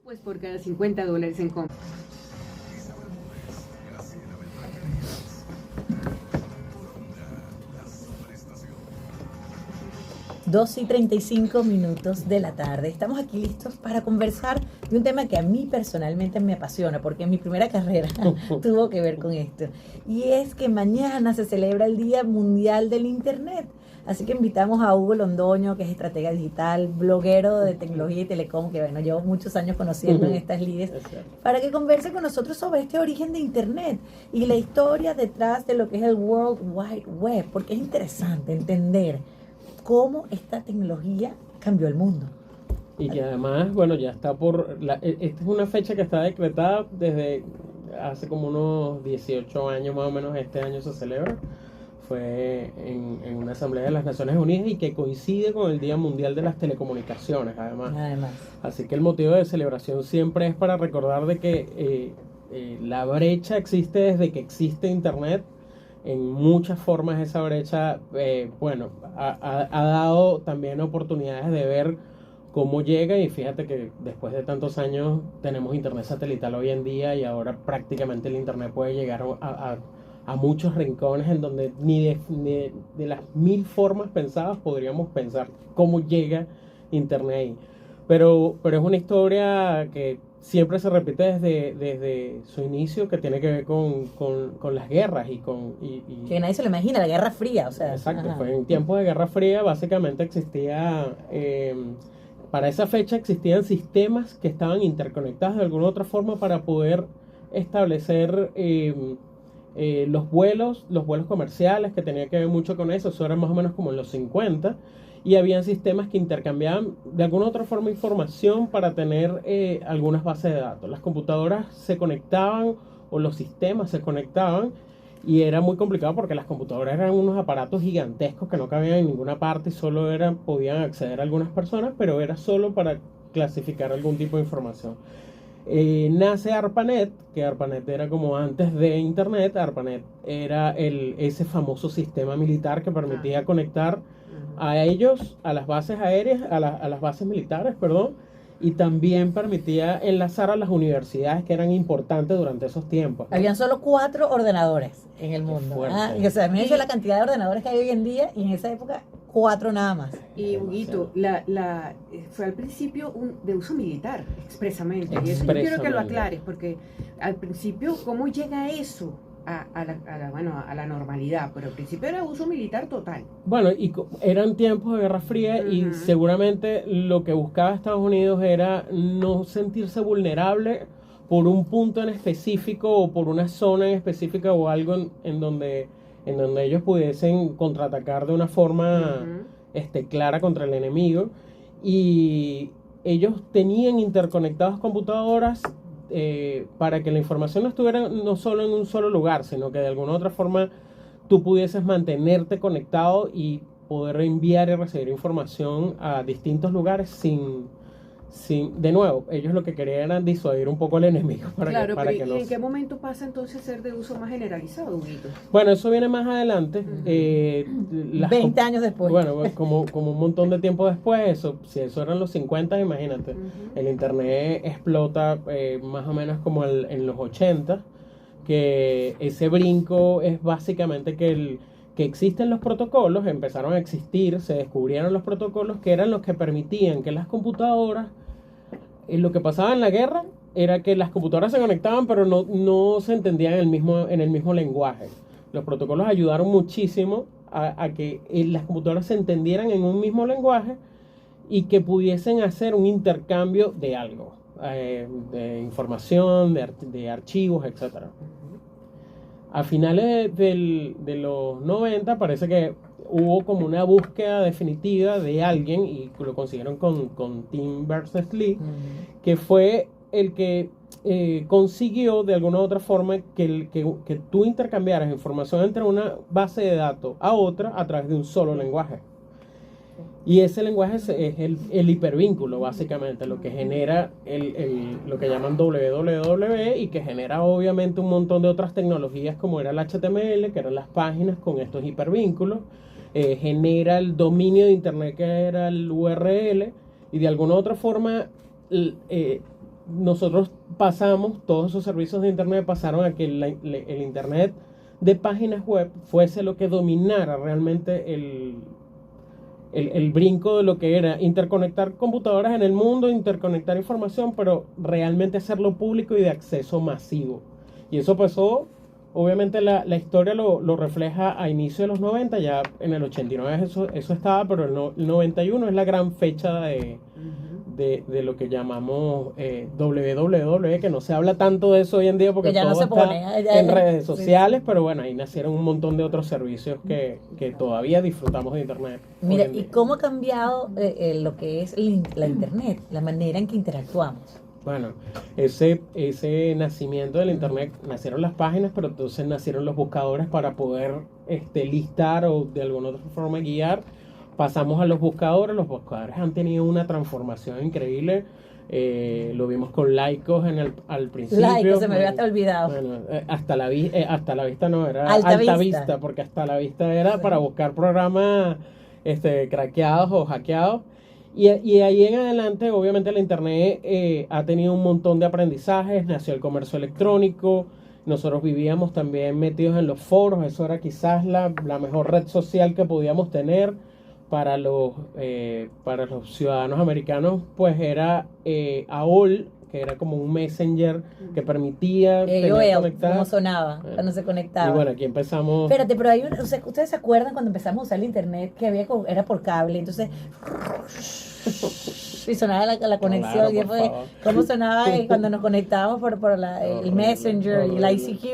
Pues por cada $50 en compra. 2:35 de la tarde. Estamos aquí listos para conversar de un tema que a mí personalmente me apasiona, porque mi primera carrera tuvo que ver con esto. Y es que mañana se celebra el Día Mundial del Internet. Así que invitamos a Hugo Londoño, que es estratega digital, bloguero de tecnología y telecom, que bueno, llevo muchos años conociendo en estas lides, para que converse con nosotros sobre este origen de Internet y la historia detrás de lo que es el World Wide Web, porque es interesante entender cómo esta tecnología cambió el mundo. Y que además, bueno, ya está esta es una fecha que está decretada desde hace como unos 18 años más o menos. Este año se celebra. Fue en una asamblea de las Naciones Unidas y que coincide con el Día Mundial de las Telecomunicaciones, además. Así que el motivo de celebración siempre es para recordar de que la brecha existe desde que existe Internet. En muchas formas esa brecha, ha dado también oportunidades de ver cómo llega, y fíjate que después de tantos años tenemos internet satelital hoy en día, y ahora prácticamente el internet puede llegar a muchos rincones en donde ni de las 1000 formas pensadas podríamos pensar cómo llega internet ahí. Pero es una historia que siempre se repite desde su inicio, que tiene que ver con las guerras y que nadie se lo imagina, la Guerra Fría, o sea. Exacto, fue en tiempos de Guerra Fría. Básicamente existía, para esa fecha existían sistemas que estaban interconectados de alguna otra forma para poder establecer los vuelos comerciales, que tenía que ver mucho con eso. Eso era más o menos como en los 50. Y habían sistemas que intercambiaban de alguna otra forma información para tener algunas bases de datos. Las computadoras se conectaban, o los sistemas se conectaban, y era muy complicado porque las computadoras eran unos aparatos gigantescos que no cabían en ninguna parte y solo podían acceder a algunas personas, pero era solo para clasificar algún tipo de información. Nace ARPANET, que ARPANET era como antes de Internet. ARPANET era ese famoso sistema militar que permitía conectar a ellos, a las bases aéreas, a las bases militares, perdón, y también permitía enlazar a las universidades, que eran importantes durante esos tiempos, ¿no? Habían solo 4 ordenadores en el mundo. O sea, me dice la cantidad de ordenadores que hay hoy en día, y en esa época 4 nada más. Y Huguito, fue al principio de uso militar, expresamente. Y eso yo quiero que lo aclares, porque al principio, ¿cómo llega eso a la normalidad? Pero al principio era uso militar total. Bueno, y eran tiempos de Guerra Fría, y seguramente lo que buscaba Estados Unidos era no sentirse vulnerable por un punto en específico, o por una zona en específica, o algo en donde ellos pudiesen contraatacar de una forma clara contra el enemigo. Y ellos tenían interconectadas computadoras para que la información no estuviera no solo en un solo lugar, sino que de alguna otra forma tú pudieses mantenerte conectado y poder enviar y recibir información a distintos lugares sin de nuevo, ellos lo que querían era disuadir un poco al enemigo para que ¿y en qué momento pasa entonces a ser de uso más generalizado, Huguito? Bueno, eso viene más adelante, 20 años después. Bueno, como un montón de tiempo después. Si eso eran los 50, imagínate. El internet explota más o menos como en los 80, que ese brinco es básicamente que existen los protocolos, empezaron a existir, se descubrieron los protocolos que eran los que permitían que las computadoras, lo que pasaba en la guerra era que las computadoras se conectaban, pero no se entendían en el mismo lenguaje. Los protocolos ayudaron muchísimo a que las computadoras se entendieran en un mismo lenguaje y que pudiesen hacer un intercambio de algo, de información, de archivos, etcétera. A finales de los 90 parece que hubo como una búsqueda definitiva de alguien, y lo consiguieron con Tim Berners-Lee, que fue el que consiguió de alguna u otra forma que tú intercambiaras información entre una base de datos a otra a través de un solo lenguaje. Y ese lenguaje es el hipervínculo, básicamente, lo que genera lo que llaman WWW, y que genera obviamente un montón de otras tecnologías, como era el HTML, que eran las páginas con estos hipervínculos. Genera el dominio de internet, que era el URL, y de alguna u otra forma nosotros todos esos servicios de Internet pasaron a que el Internet de páginas web fuese lo que dominara realmente el brinco de lo que era interconectar computadoras en el mundo, interconectar información, pero realmente hacerlo público y de acceso masivo. Y eso pasó, obviamente la historia lo refleja a inicio de los 90, ya en el 89 eso estaba, pero el 91 es la gran fecha de lo que llamamos WWE, que no se habla tanto de eso hoy en día porque ya todo no se está pone, ya, en redes sociales, pero bueno, ahí nacieron un montón de otros servicios que todavía disfrutamos de Internet. Mira, ¿y cómo ha cambiado lo que es la Internet, la manera en que interactuamos? Bueno, ese nacimiento del Internet, nacieron las páginas, pero entonces nacieron los buscadores para poder listar o de alguna otra forma guiar. Pasamos a los buscadores han tenido una transformación increíble. Lo vimos con Lycos al principio. Lycos, se me había olvidado. Bueno, hasta la vista no, era alta vista, porque hasta la vista era para buscar programas craqueados o hackeados. Y ahí en adelante, obviamente, la Internet ha tenido un montón de aprendizajes, nació el comercio electrónico, nosotros vivíamos también metidos en los foros, eso era quizás la mejor red social que podíamos tener para los ciudadanos americanos, pues era AOL, que era como un messenger que permitía conectar. ¿Cómo sonaba cuando se conectaba? Y bueno, aquí empezamos. Espérate, pero ¿ustedes se acuerdan cuando empezamos a usar el Internet que era por cable? Entonces y sonaba la conexión. Claro, ¿Cómo sonaba cuando nos conectábamos por el Messenger y el ICQ?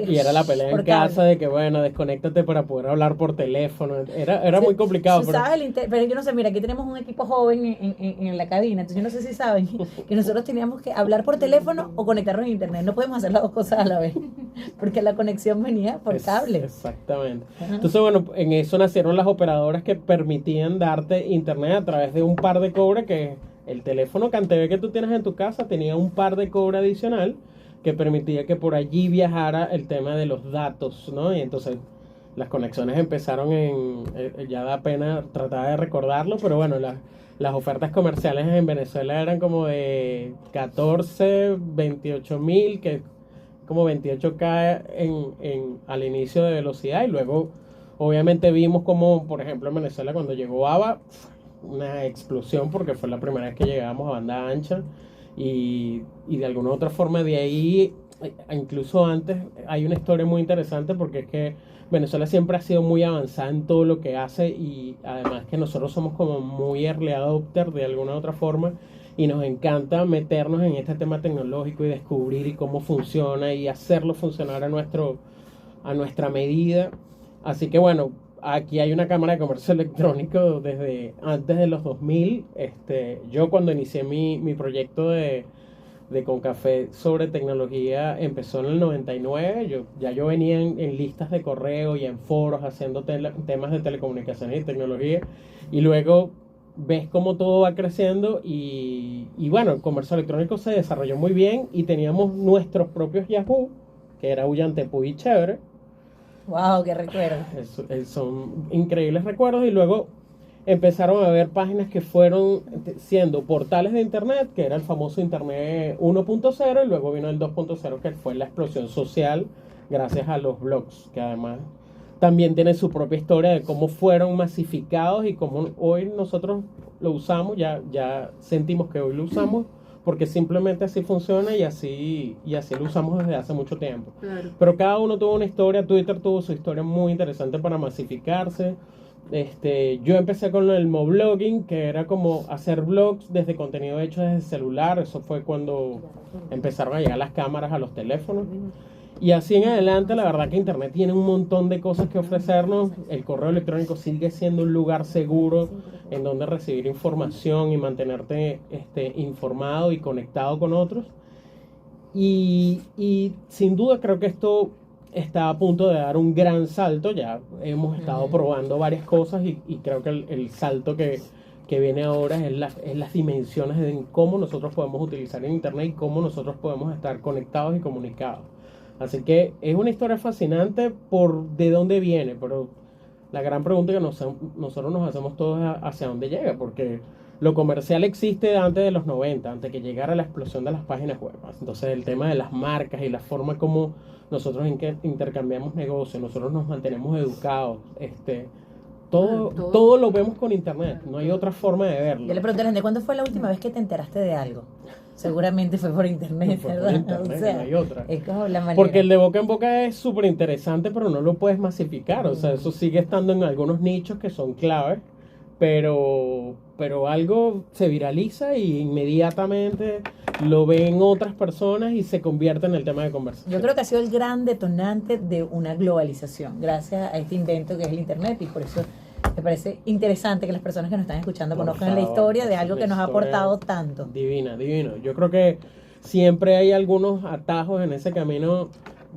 Y era la pelea en casa de que, bueno, desconéctate para poder hablar por teléfono. Era muy complicado. Pero yo no sé, mira, aquí tenemos un equipo joven en la cabina, entonces yo no sé si saben que nosotros teníamos que hablar por teléfono o conectarnos a Internet. No podemos hacer las dos cosas a la vez, porque la conexión venía por cable. Exactamente. Entonces, bueno, en eso nacieron las operadoras que permitían darte Internet a través de un par de cobre, que el teléfono CanTV que tú tienes en tu casa tenía un par de cobre adicional que permitía que por allí viajara el tema de los datos, ¿no? Y entonces las conexiones empezaron ya da pena tratar de recordarlo, pero bueno, las ofertas comerciales en Venezuela eran como de 14, 28 mil, que como 28K al inicio de velocidad, y luego obviamente vimos como, por ejemplo, en Venezuela cuando llegó ABA, una explosión porque fue la primera vez que llegábamos a banda ancha y de alguna u otra forma de ahí, incluso antes, hay una historia muy interesante porque es que Venezuela siempre ha sido muy avanzada en todo lo que hace y además que nosotros somos como muy early adopter de alguna u otra forma y nos encanta meternos en este tema tecnológico y descubrir y cómo funciona y hacerlo funcionar a nuestra medida. Así que bueno, aquí hay una cámara de comercio electrónico desde antes de los 2000. Yo cuando inicié mi proyecto de Concafé sobre tecnología empezó en el 99. Yo venía en listas de correo y en foros haciendo temas de telecomunicaciones y tecnología. Y luego ves cómo todo va creciendo y bueno, el comercio electrónico se desarrolló muy bien y teníamos nuestros propios Yahoo, que era Ullantepuy y chévere. Wow, qué recuerdo. Son increíbles recuerdos y luego empezaron a haber páginas que fueron siendo portales de internet, que era el famoso Internet 1.0 y luego vino el 2.0 que fue la explosión social gracias a los blogs, que además también tienen su propia historia de cómo fueron masificados y cómo hoy nosotros lo usamos, ya sentimos que hoy lo usamos porque simplemente así funciona y así lo usamos desde hace mucho tiempo. Claro. Pero cada uno tuvo una historia, Twitter tuvo su historia muy interesante para masificarse. Yo empecé con el moblogging, que era como hacer blogs desde contenido hecho desde el celular. Eso fue cuando empezaron a llegar las cámaras a los teléfonos. Y así en adelante, la verdad que Internet tiene un montón de cosas que ofrecernos. El correo electrónico sigue siendo un lugar seguro en donde recibir información y mantenerte informado y conectado con otros. Y sin duda creo que esto está a punto de dar un gran salto. Ya hemos estado probando varias cosas y creo que el salto que viene ahora es las dimensiones de cómo nosotros podemos utilizar el Internet y cómo nosotros podemos estar conectados y comunicados. Así que es una historia fascinante por de dónde viene, pero la gran pregunta que nosotros nos hacemos todos es hacia dónde llega, porque lo comercial existe antes de los 90, antes que llegara la explosión de las páginas web. Entonces el tema de las marcas y la forma como nosotros intercambiamos negocios, nosotros nos mantenemos educados, todo lo vemos con internet, no hay otra forma de verlo. Yo le pregunté a la gente, ¿cuándo fue la última vez que te enteraste de algo? Seguramente fue por internet, ¿verdad? Por internet, o sea, no hay otra. Es como la manera. Porque el de boca en boca es súper interesante, pero no lo puedes masificar. O sea, eso sigue estando en algunos nichos que son claves, pero algo se viraliza y inmediatamente lo ven otras personas y se convierte en el tema de conversación. Yo creo que ha sido el gran detonante de una globalización, gracias a este invento que es el internet, y por eso me parece interesante que las personas que nos están escuchando conozcan la historia de algo que nos ha aportado tanto. Divino. Yo creo que siempre hay algunos atajos en ese camino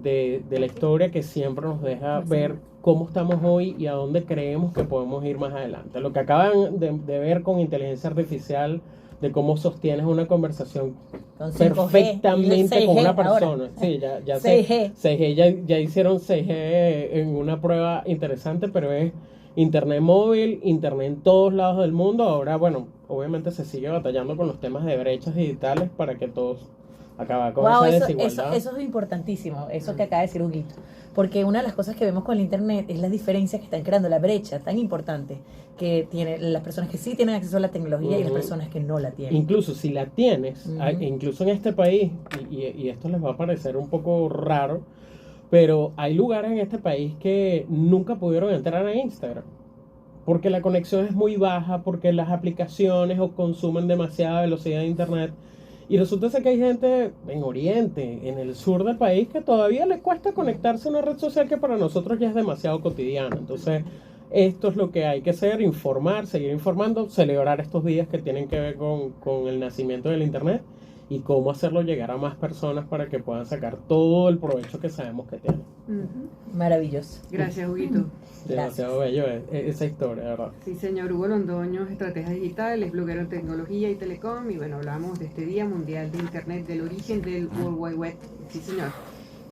de la historia que siempre nos deja ver cómo estamos hoy y a dónde creemos que podemos ir más adelante. Lo que acaban de ver con inteligencia artificial, de cómo sostienes una conversación Con 5G, perfectamente 6G con una persona. ahora. Sí, 6G. ya hicieron 6G en una prueba interesante, pero es internet móvil, internet en todos lados del mundo. Ahora, bueno, obviamente se sigue batallando con los temas de brechas digitales para que todos acaben con esa desigualdad. Eso es importantísimo, eso que acaba de decir Huguito. Porque una de las cosas que vemos con el internet es las diferencias que están creando, la brecha tan importante que tienen las personas que sí tienen acceso a la tecnología y las personas que no la tienen. Incluso si la tienes, incluso en este país, y esto les va a parecer un poco raro, pero hay lugares en este país que nunca pudieron entrar a Instagram porque la conexión es muy baja, porque las aplicaciones o consumen demasiada velocidad de internet. Y resulta ser que hay gente en Oriente, en el sur del país, que todavía le cuesta conectarse a una red social que para nosotros ya es demasiado cotidiana. Entonces, esto es lo que hay que hacer: informar, seguir informando, celebrar estos días que tienen que ver con el nacimiento del internet y cómo hacerlo llegar a más personas para que puedan sacar todo el provecho que sabemos que tienen. Maravilloso. Gracias, Huguito. Demasiado bello esa historia, ¿verdad? Sí, señor. Hugo Londoño, estratega digital, es bloguero en tecnología y telecom, y bueno, hablamos de este Día Mundial de Internet, del origen del World Wide Web. Sí, señor.